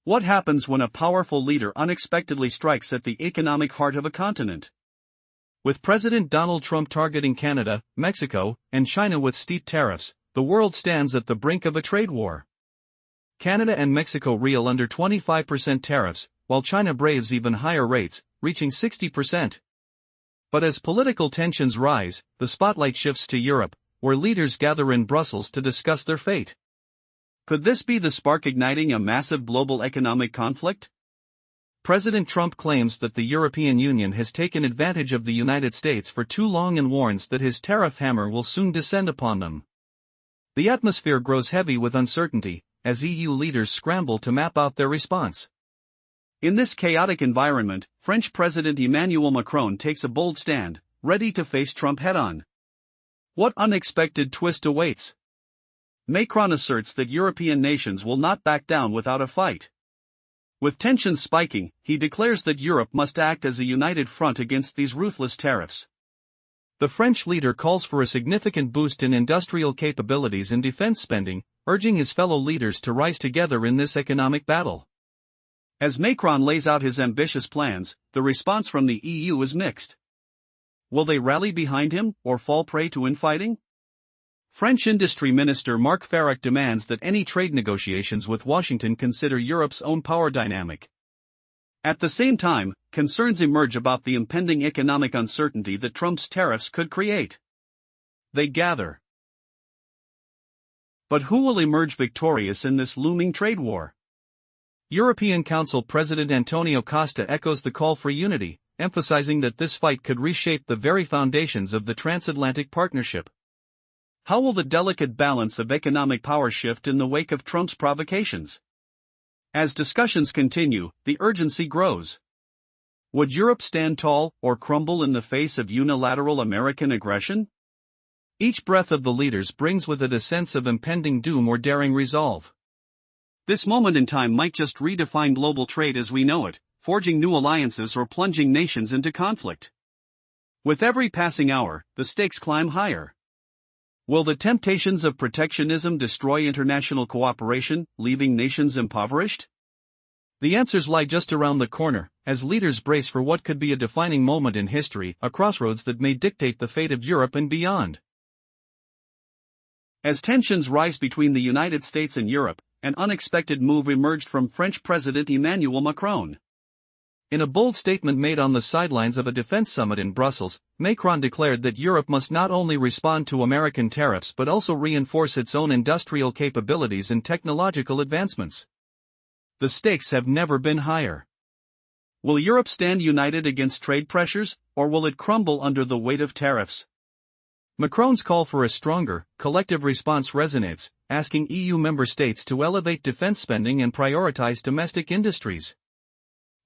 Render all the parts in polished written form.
What happens when a powerful leader unexpectedly strikes at the economic heart of a continent? With President Donald Trump targeting Canada, Mexico, and China with steep tariffs, the world stands at the brink of a trade war. Canada and Mexico reel under 25% tariffs, while China braves even higher rates, reaching 60%. But as political tensions rise, the spotlight shifts to Europe, where leaders gather in Brussels to discuss their fate. Could this be the spark igniting a massive global economic conflict? President Trump claims that the European Union has taken advantage of the United States for too long and warns that his tariff hammer will soon descend upon them. The atmosphere grows heavy with uncertainty, as EU leaders scramble to map out their response. In this chaotic environment, French President Emmanuel Macron takes a bold stand, ready to face Trump head-on. What unexpected twist awaits? Macron asserts that European nations will not back down without a fight. With tensions spiking, he declares that Europe must act as a united front against these ruthless tariffs. The French leader calls for a significant boost in industrial capabilities and defense spending, urging his fellow leaders to rise together in this economic battle. As Macron lays out his ambitious plans, the response from the EU is mixed. Will they rally behind him, or fall prey to infighting? French Industry Minister Marc Ferrac demands that any trade negotiations with Washington consider Europe's own power dynamic. At the same time, concerns emerge about the impending economic uncertainty that Trump's tariffs could create. They gather. But who will emerge victorious in this looming trade war? European Council President Antonio Costa echoes the call for unity, emphasizing that this fight could reshape the very foundations of the transatlantic partnership. How will the delicate balance of economic power shift in the wake of Trump's provocations? As discussions continue, the urgency grows. Would Europe stand tall or crumble in the face of unilateral American aggression? Each breath of the leaders brings with it a sense of impending doom or daring resolve. This moment in time might just redefine global trade as we know it, forging new alliances or plunging nations into conflict. With every passing hour, the stakes climb higher. Will the temptations of protectionism destroy international cooperation, leaving nations impoverished? The answers lie just around the corner, as leaders brace for what could be a defining moment in history, a crossroads that may dictate the fate of Europe and beyond. As tensions rise between the United States and Europe, an unexpected move emerged from French President Emmanuel Macron. In a bold statement made on the sidelines of a defense summit in Brussels, Macron declared that Europe must not only respond to American tariffs but also reinforce its own industrial capabilities and technological advancements. The stakes have never been higher. Will Europe stand united against trade pressures, or will it crumble under the weight of tariffs? Macron's call for a stronger, collective response resonates, asking EU member states to elevate defense spending and prioritize domestic industries.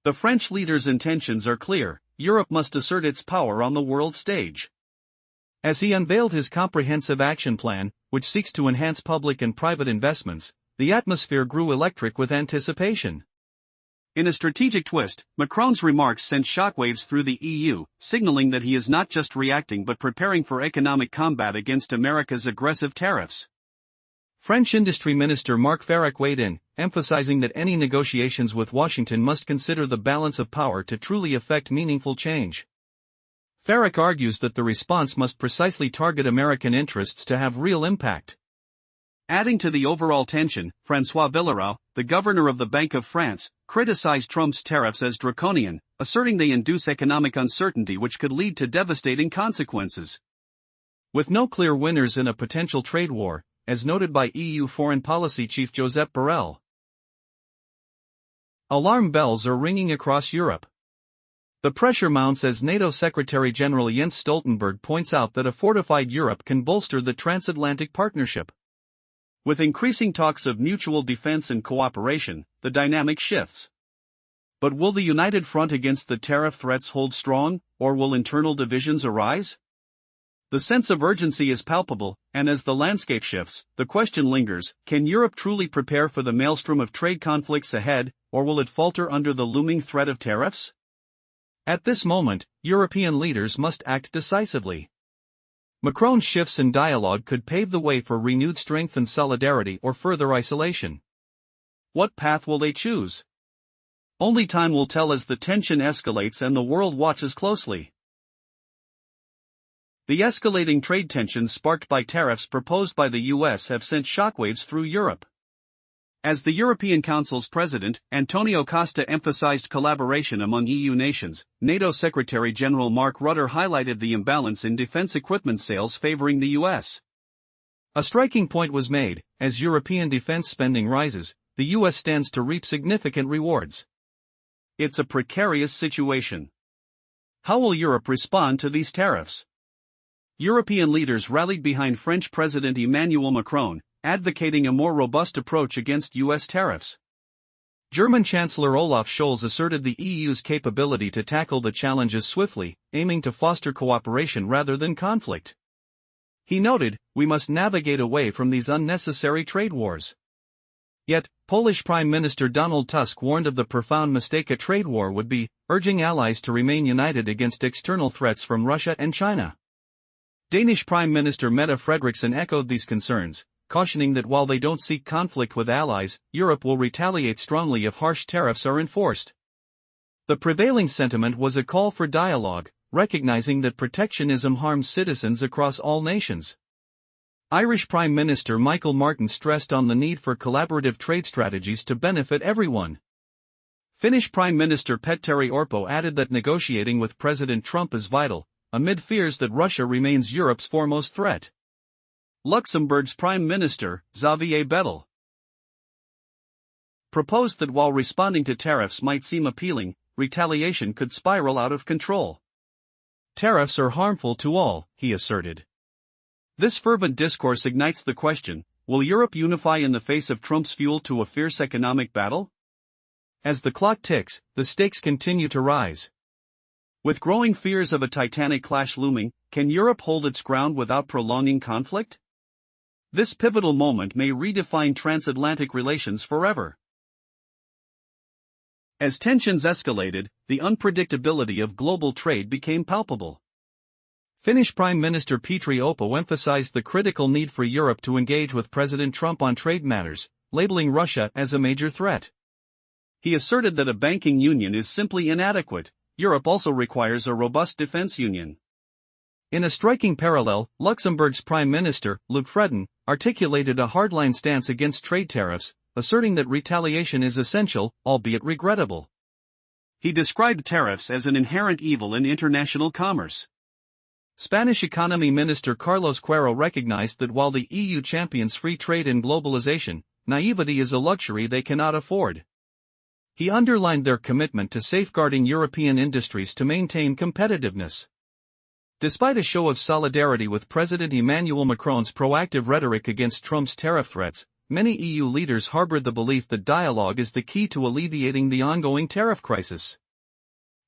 The French leader's intentions are clear: Europe must assert its power on the world stage. As he unveiled his comprehensive action plan, which seeks to enhance public and private investments, the atmosphere grew electric with anticipation. In a strategic twist, Macron's remarks sent shockwaves through the EU, signaling that he is not just reacting but preparing for economic combat against America's aggressive tariffs. French Industry Minister Marc Ferrac weighed in, emphasizing that any negotiations with Washington must consider the balance of power to truly effect meaningful change. Ferrac argues that the response must precisely target American interests to have real impact. Adding to the overall tension, François Villeroy, the governor of the Bank of France, criticized Trump's tariffs as draconian, asserting they induce economic uncertainty which could lead to devastating consequences. With no clear winners in a potential trade war, as noted by EU Foreign Policy Chief Josep Borrell, alarm bells are ringing across Europe. The pressure mounts as NATO Secretary-General Jens Stoltenberg points out that a fortified Europe can bolster the transatlantic partnership. With increasing talks of mutual defense and cooperation, the dynamic shifts. But will the united front against the tariff threats hold strong, or will internal divisions arise? The sense of urgency is palpable, and as the landscape shifts, the question lingers: can Europe truly prepare for the maelstrom of trade conflicts ahead, or will it falter under the looming threat of tariffs? At this moment, European leaders must act decisively. Macron's shifts in dialogue could pave the way for renewed strength and solidarity or further isolation. What path will they choose? Only time will tell as the tension escalates and the world watches closely. The escalating trade tensions sparked by tariffs proposed by the US have sent shockwaves through Europe. As the European Council's president, Antonio Costa, emphasized collaboration among EU nations, NATO Secretary-General Mark Rutte highlighted the imbalance in defense equipment sales favoring the US. A striking point was made: as European defense spending rises, the US stands to reap significant rewards. It's a precarious situation. How will Europe respond to these tariffs? European leaders rallied behind French President Emmanuel Macron, advocating a more robust approach against US tariffs. German Chancellor Olaf Scholz asserted the EU's capability to tackle the challenges swiftly, aiming to foster cooperation rather than conflict. He noted, "We must navigate away from these unnecessary trade wars." Yet, Polish Prime Minister Donald Tusk warned of the profound mistake a trade war would be, urging allies to remain united against external threats from Russia and China. Danish Prime Minister Mette Frederiksen echoed these concerns, cautioning that while they don't seek conflict with allies, Europe will retaliate strongly if harsh tariffs are enforced. The prevailing sentiment was a call for dialogue, recognizing that protectionism harms citizens across all nations. Irish Prime Minister Michael Martin stressed on the need for collaborative trade strategies to benefit everyone. Finnish Prime Minister Petteri Orpo added that negotiating with President Trump is vital, amid fears that Russia remains Europe's foremost threat. Luxembourg's Prime Minister, Xavier Bettel, proposed that while responding to tariffs might seem appealing, retaliation could spiral out of control. Tariffs are harmful to all, he asserted. This fervent discourse ignites the question: will Europe unify in the face of Trump's fuel to a fierce economic battle? As the clock ticks, the stakes continue to rise. With growing fears of a titanic clash looming, can Europe hold its ground without prolonging conflict? This pivotal moment may redefine transatlantic relations forever. As tensions escalated, the unpredictability of global trade became palpable. Finnish Prime Minister Petteri Orpo emphasized the critical need for Europe to engage with President Trump on trade matters, labeling Russia as a major threat. He asserted that a banking union is simply inadequate. Europe also requires a robust defense union. In a striking parallel, Luxembourg's Prime Minister, Luc Fredon, articulated a hardline stance against trade tariffs, asserting that retaliation is essential, albeit regrettable. He described tariffs as an inherent evil in international commerce. Spanish Economy Minister Carlos Queiroz recognized that while the EU champions free trade and globalization, naivety is a luxury they cannot afford. He underlined their commitment to safeguarding European industries to maintain competitiveness. Despite a show of solidarity with President Emmanuel Macron's proactive rhetoric against Trump's tariff threats, many EU leaders harbored the belief that dialogue is the key to alleviating the ongoing tariff crisis.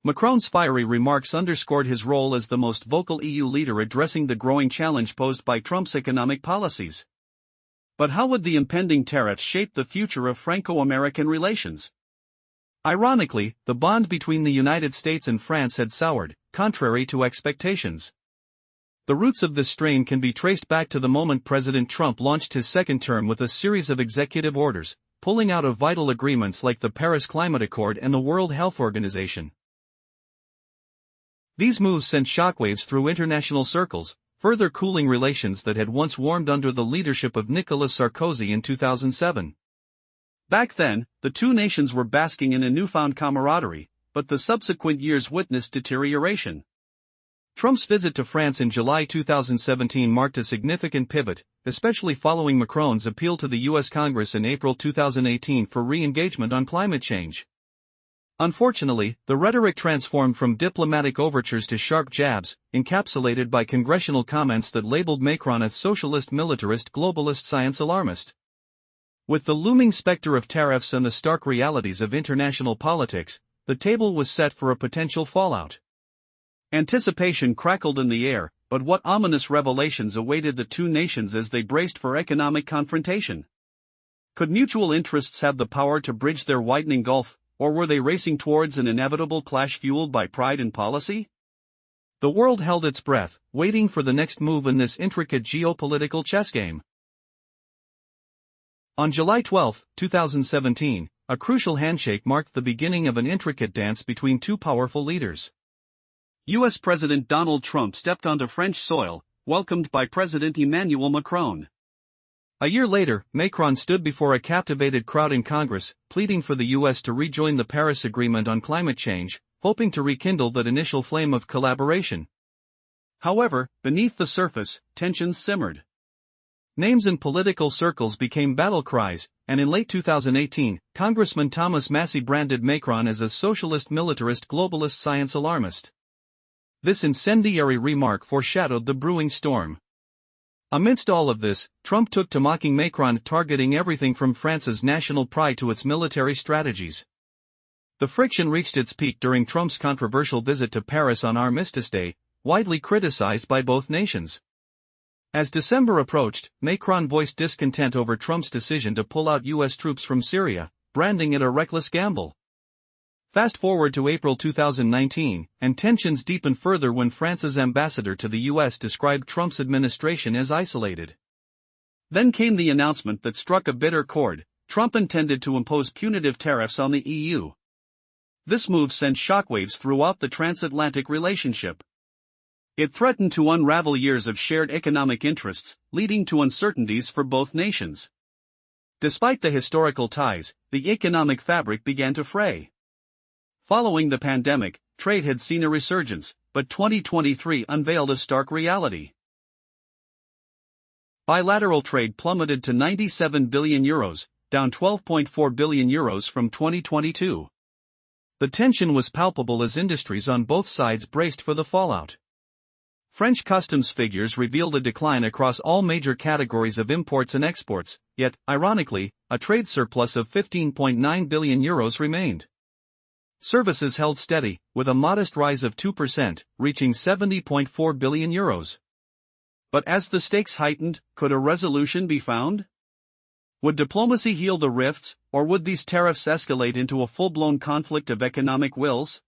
Macron's fiery remarks underscored his role as the most vocal EU leader addressing the growing challenge posed by Trump's economic policies. But how would the impending tariffs shape the future of Franco-American relations? Ironically, the bond between the United States and France had soured, contrary to expectations. The roots of this strain can be traced back to the moment President Trump launched his second term with a series of executive orders, pulling out of vital agreements like the Paris Climate Accord and the World Health Organization. These moves sent shockwaves through international circles, further cooling relations that had once warmed under the leadership of Nicolas Sarkozy in 2007. Back then, the two nations were basking in a newfound camaraderie, but the subsequent years witnessed deterioration. Trump's visit to France in July 2017 marked a significant pivot, especially following Macron's appeal to the U.S. Congress in April 2018 for re-engagement on climate change. Unfortunately, the rhetoric transformed from diplomatic overtures to sharp jabs, encapsulated by congressional comments that labeled Macron a socialist militarist globalist science alarmist. With the looming specter of tariffs and the stark realities of international politics, the table was set for a potential fallout. Anticipation crackled in the air, but what ominous revelations awaited the two nations as they braced for economic confrontation? Could mutual interests have the power to bridge their widening gulf, or were they racing towards an inevitable clash fueled by pride and policy? The world held its breath, waiting for the next move in this intricate geopolitical chess game. On July 12, 2017, a crucial handshake marked the beginning of an intricate dance between two powerful leaders. U.S. President Donald Trump stepped onto French soil, welcomed by President Emmanuel Macron. A year later, Macron stood before a captivated crowd in Congress, pleading for the U.S. to rejoin the Paris Agreement on climate change, hoping to rekindle that initial flame of collaboration. However, beneath the surface, tensions simmered. Names in political circles became battle cries, and in late 2018, Congressman Thomas Massie branded Macron as a socialist militarist globalist science alarmist. This incendiary remark foreshadowed the brewing storm. Amidst all of this, Trump took to mocking Macron, targeting everything from France's national pride to its military strategies. The friction reached its peak during Trump's controversial visit to Paris on Armistice Day, widely criticized by both nations. As December approached, Macron voiced discontent over Trump's decision to pull out U.S. troops from Syria, branding it a reckless gamble. Fast forward to April 2019, and tensions deepened further when France's ambassador to the U.S. described Trump's administration as isolated. Then came the announcement that struck a bitter chord: Trump intended to impose punitive tariffs on the EU. This move sent shockwaves throughout the transatlantic relationship. It threatened to unravel years of shared economic interests, leading to uncertainties for both nations. Despite the historical ties, the economic fabric began to fray. Following the pandemic, trade had seen a resurgence, but 2023 unveiled a stark reality. Bilateral trade plummeted to €97 billion, down €12.4 billion from 2022. The tension was palpable as industries on both sides braced for the fallout. French customs figures revealed a decline across all major categories of imports and exports, yet, ironically, a trade surplus of €15.9 billion remained. Services held steady, with a modest rise of 2%, reaching €70.4 billion. But as the stakes heightened, could a resolution be found? Would diplomacy heal the rifts, or would these tariffs escalate into a full-blown conflict of economic wills?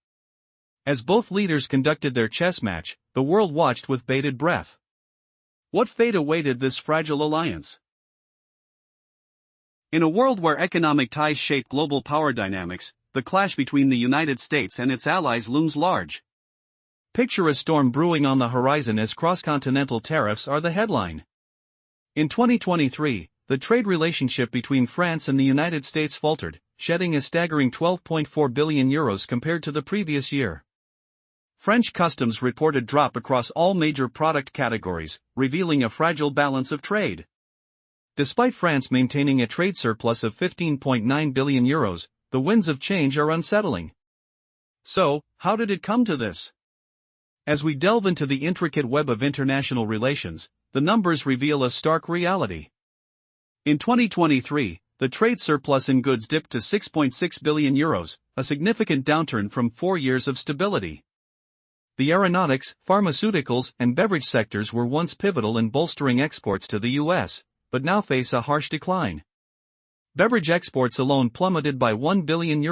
As both leaders conducted their chess match, the world watched with bated breath. What fate awaited this fragile alliance? In a world where economic ties shape global power dynamics, the clash between the United States and its allies looms large. Picture a storm brewing on the horizon as cross-continental tariffs are the headline. In 2023, the trade relationship between France and the United States faltered, shedding a staggering €12.4 billion compared to the previous year. French customs reported a drop across all major product categories, revealing a fragile balance of trade. Despite France maintaining a trade surplus of €15.9 billion, the winds of change are unsettling. So, how did it come to this? As we delve into the intricate web of international relations, the numbers reveal a stark reality. In 2023, the trade surplus in goods dipped to €6.6 billion, a significant downturn from 4 years of stability. The aeronautics, pharmaceuticals, and beverage sectors were once pivotal in bolstering exports to the U.S., but now face a harsh decline. Beverage exports alone plummeted by €1 billion,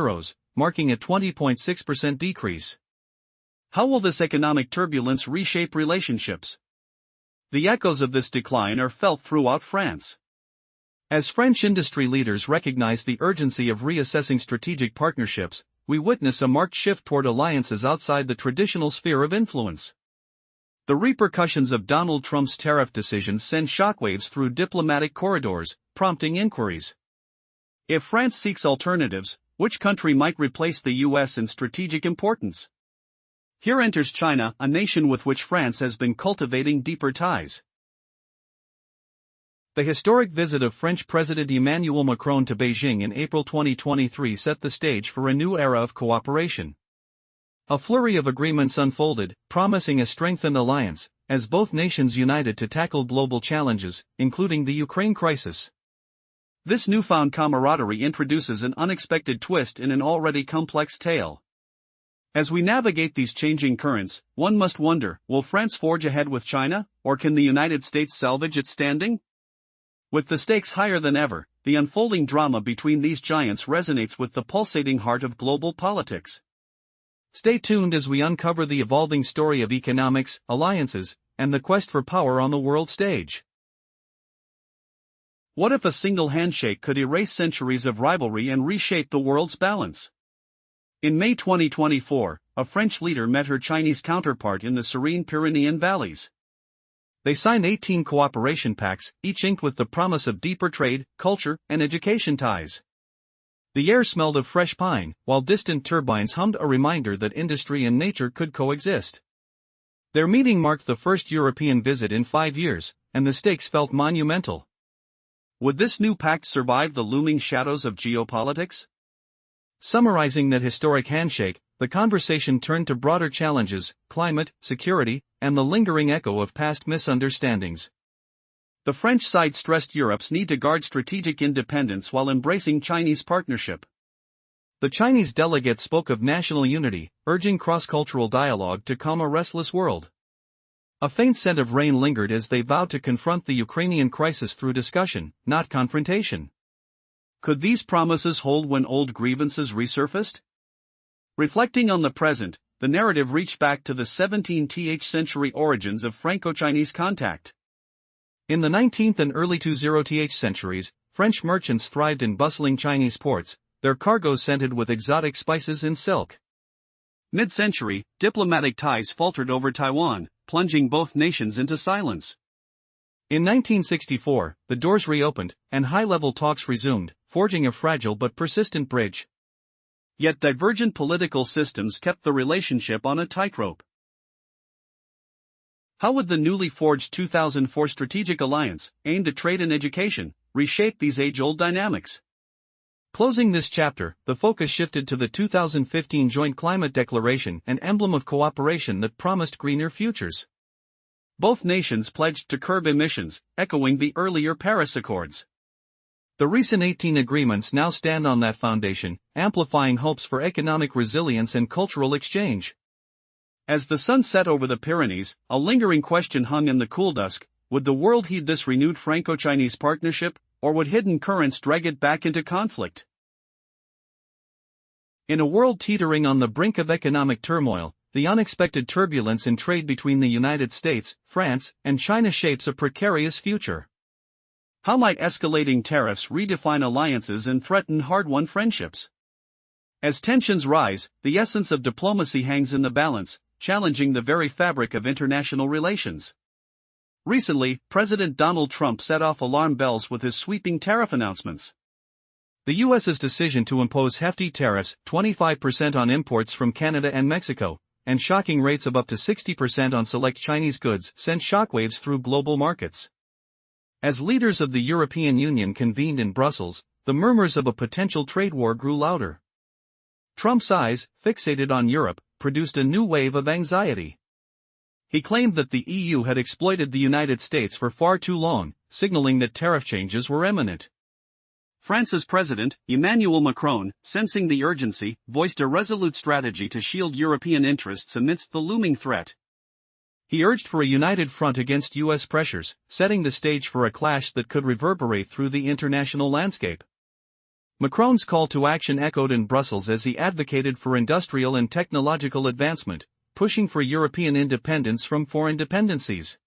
marking a 20.6% decrease. How will this economic turbulence reshape relationships? The echoes of this decline are felt throughout France. As French industry leaders recognize the urgency of reassessing strategic partnerships, we witness a marked shift toward alliances outside the traditional sphere of influence. The repercussions of Donald Trump's tariff decisions send shockwaves through diplomatic corridors, prompting inquiries. If France seeks alternatives, which country might replace the U.S. in strategic importance? Here enters China, a nation with which France has been cultivating deeper ties. The historic visit of French President Emmanuel Macron to Beijing in April 2023 set the stage for a new era of cooperation. A flurry of agreements unfolded, promising a strengthened alliance, as both nations united to tackle global challenges, including the Ukraine crisis. This newfound camaraderie introduces an unexpected twist in an already complex tale. As we navigate these changing currents, one must wonder, will France forge ahead with China, or can the United States salvage its standing? With the stakes higher than ever, the unfolding drama between these giants resonates with the pulsating heart of global politics. Stay tuned as we uncover the evolving story of economics, alliances, and the quest for power on the world stage. What if a single handshake could erase centuries of rivalry and reshape the world's balance? In May 2024, a French leader met her Chinese counterpart in the serene Pyrenean valleys. They signed 18 cooperation pacts, each inked with the promise of deeper trade, culture, and education ties. The air smelled of fresh pine, while distant turbines hummed a reminder that industry and nature could coexist. Their meeting marked the first European visit in 5 years, and the stakes felt monumental. Would this new pact survive the looming shadows of geopolitics? Summarizing that historic handshake, the conversation turned to broader challenges: climate, security, and the lingering echo of past misunderstandings. The French side stressed Europe's need to guard strategic independence while embracing Chinese partnership. The Chinese delegate spoke of national unity, urging cross-cultural dialogue to calm a restless world. A faint scent of rain lingered as they vowed to confront the Ukrainian crisis through discussion, not confrontation. Could these promises hold when old grievances resurfaced? Reflecting on the present, the narrative reached back to the 17th century origins of Franco-Chinese contact. In the 19th and early 20th centuries, French merchants thrived in bustling Chinese ports, their cargoes scented with exotic spices and silk. Mid-century, diplomatic ties faltered over Taiwan, plunging both nations into silence. In 1964, the doors reopened, and high-level talks resumed, forging a fragile but persistent bridge. Yet divergent political systems kept the relationship on a tightrope. How would the newly forged 2004 strategic alliance, aimed at trade and education, reshape these age-old dynamics? Closing this chapter, the focus shifted to the 2015 Joint Climate Declaration, an emblem of cooperation that promised greener futures. Both nations pledged to curb emissions, echoing the earlier Paris Accords. The recent 18 agreements now stand on that foundation, amplifying hopes for economic resilience and cultural exchange. As the sun set over the Pyrenees, a lingering question hung in the cool dusk: would the world heed this renewed Franco-Chinese partnership, or would hidden currents drag it back into conflict? In a world teetering on the brink of economic turmoil, the unexpected turbulence in trade between the United States, France, and China shapes a precarious future. How might escalating tariffs redefine alliances and threaten hard-won friendships? As tensions rise, the essence of diplomacy hangs in the balance, challenging the very fabric of international relations. Recently, President Donald Trump set off alarm bells with his sweeping tariff announcements. The U.S.'s decision to impose hefty tariffs, 25% on imports from Canada and Mexico, and shocking rates of up to 60% on select Chinese goods, sent shockwaves through global markets. As leaders of the European Union convened in Brussels, the murmurs of a potential trade war grew louder. Trump's eyes, fixated on Europe, produced a new wave of anxiety. He claimed that the EU had exploited the United States for far too long, signaling that tariff changes were imminent. France's president, Emmanuel Macron, sensing the urgency, voiced a resolute strategy to shield European interests amidst the looming threat. He urged for a united front against U.S. pressures, setting the stage for a clash that could reverberate through the international landscape. Macron's call to action echoed in Brussels as he advocated for industrial and technological advancement, pushing for European independence from foreign dependencies.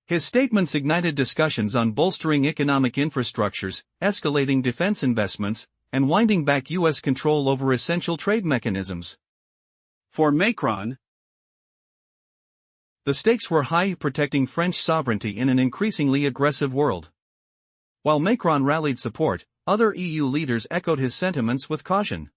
His statements ignited discussions on bolstering economic infrastructures, escalating defense investments, and winding back U.S. control over essential trade mechanisms. For Macron, the stakes were high, protecting French sovereignty in an increasingly aggressive world. While Macron rallied support, other EU leaders echoed his sentiments with caution.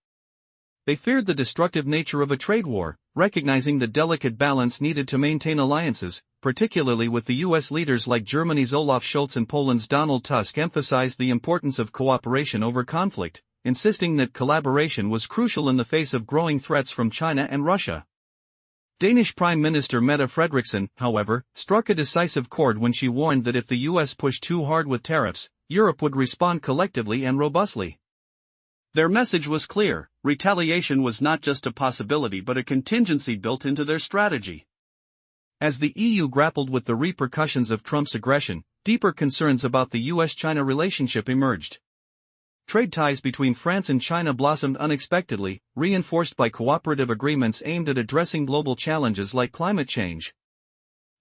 They feared the destructive nature of a trade war, recognizing the delicate balance needed to maintain alliances, particularly with the U.S. leaders like Germany's Olaf Scholz and Poland's Donald Tusk emphasized the importance of cooperation over conflict, insisting that collaboration was crucial in the face of growing threats from China and Russia. Danish Prime Minister Mette Frederiksen, however, struck a decisive chord when she warned that if the U.S. pushed too hard with tariffs, Europe would respond collectively and robustly. Their message was clear: retaliation was not just a possibility but a contingency built into their strategy. As the EU grappled with the repercussions of Trump's aggression, deeper concerns about the U.S.-China relationship emerged. Trade ties between France and China blossomed unexpectedly, reinforced by cooperative agreements aimed at addressing global challenges like climate change.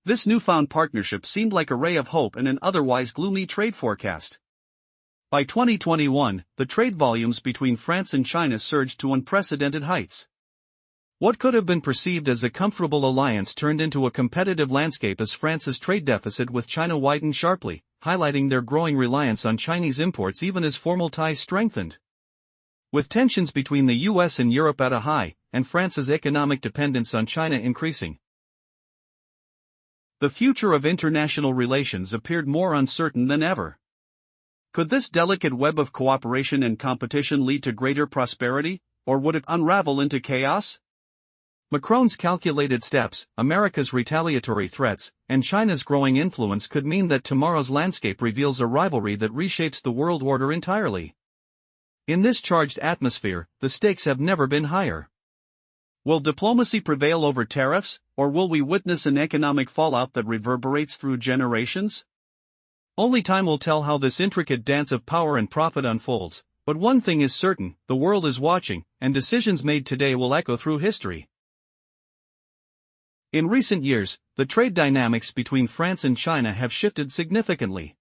This newfound partnership seemed like a ray of hope in an otherwise gloomy trade forecast. By 2021, the trade volumes between France and China surged to unprecedented heights. What could have been perceived as a comfortable alliance turned into a competitive landscape as France's trade deficit with China widened sharply, highlighting their growing reliance on Chinese imports even as formal ties strengthened. With tensions between the US and Europe at a high, and France's economic dependence on China increasing, the future of international relations appeared more uncertain than ever. Could this delicate web of cooperation and competition lead to greater prosperity, or would it unravel into chaos? Macron's calculated steps, America's retaliatory threats, and China's growing influence could mean that tomorrow's landscape reveals a rivalry that reshapes the world order entirely. In this charged atmosphere, the stakes have never been higher. Will diplomacy prevail over tariffs, or will we witness an economic fallout that reverberates through generations? Only time will tell how this intricate dance of power and profit unfolds, but one thing is certain: the world is watching, and decisions made today will echo through history. In recent years, the trade dynamics between France and China have shifted significantly.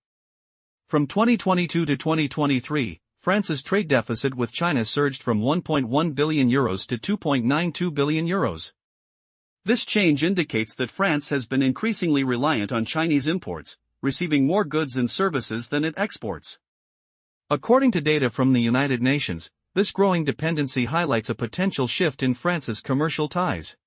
From 2022 to 2023, France's trade deficit with China surged from €1.1 billion to €2.92 billion. This change indicates that France has been increasingly reliant on Chinese imports, receiving more goods and services than it exports. According to data from the United Nations, this growing dependency highlights a potential shift in France's commercial ties.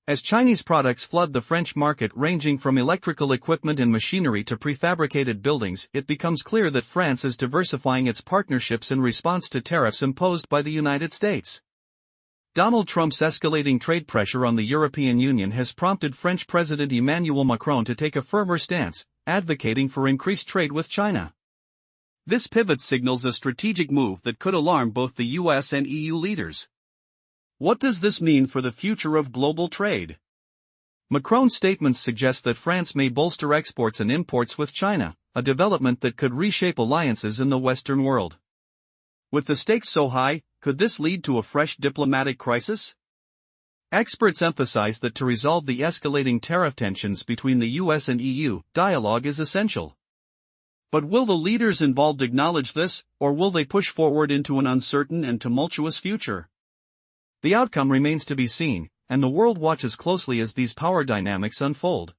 As Chinese products flood the French market ranging from electrical equipment and machinery to prefabricated buildings, it becomes clear that France is diversifying its partnerships in response to tariffs imposed by the United States. Donald Trump's escalating trade pressure on the European Union has prompted French President Emmanuel Macron to take a firmer stance, advocating for increased trade with China. This pivot signals a strategic move that could alarm both the US and EU leaders. What does this mean for the future of global trade? Macron's statements suggest that France may bolster exports and imports with China, a development that could reshape alliances in the Western world. With the stakes so high, could this lead to a fresh diplomatic crisis? Experts emphasize that to resolve the escalating tariff tensions between the US and EU, dialogue is essential. But will the leaders involved acknowledge this, or will they push forward into an uncertain and tumultuous future? The outcome remains to be seen, and the world watches closely as these power dynamics unfold.